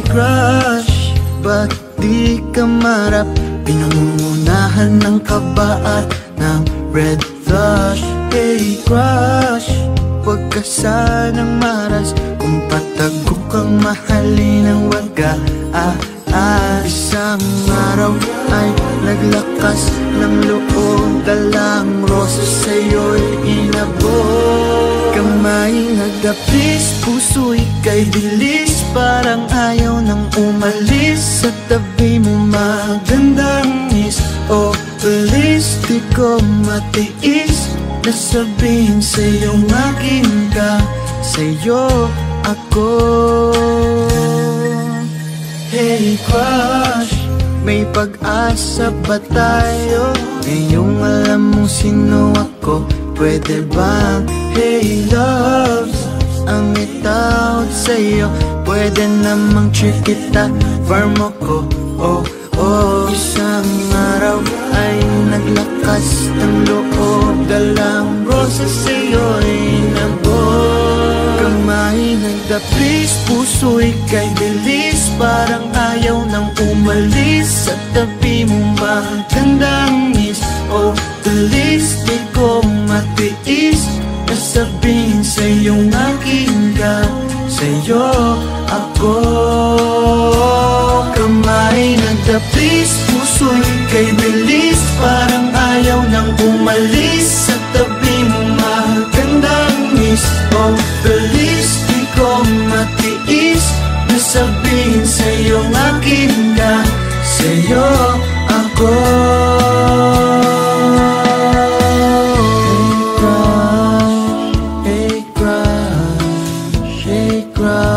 crush, ba't di ka marap? Pinangungunahan ng kaba at ng red flush. Hey crush, huwag ka sanang maras. Kung patago kang mahalin ang waga isang araw ay naglakas ng loob, dalang rosas sa'yo'y inabot. Kamay nagdapis, puso'y kay bilis, parang ayaw nang umalis. Sa tabi mo magandang miss, oh please, di ko matiis na sabihin sa'yong akin ka, sa'yo ako. Hey crush, may pag-asa ba tayo? Ngayong alam mong sino ako, pwede bang? Hey loves, ang itawag sa'yo, pwede namang trick kita, farm ako, oh oh. Isang araw ay naglakas ng loob, dalang rosas sa'yo'y nabot. Kamay nagdapis, puso'y kay bilis, parang ayaw nang umalis. Sa tabi mo magandang miss, oh please, di ko matiis na sabihin sa'yong akin ka, sa'yo ako. Kamay nagdapis, puso'y kay bilis, parang ayaw nang umalis. Sa tabi mo magandang miss, oh please, di ko matiis na sabihin sa'yong akin ka, sa'yo ako. Hey crush, hey crush, hey crush.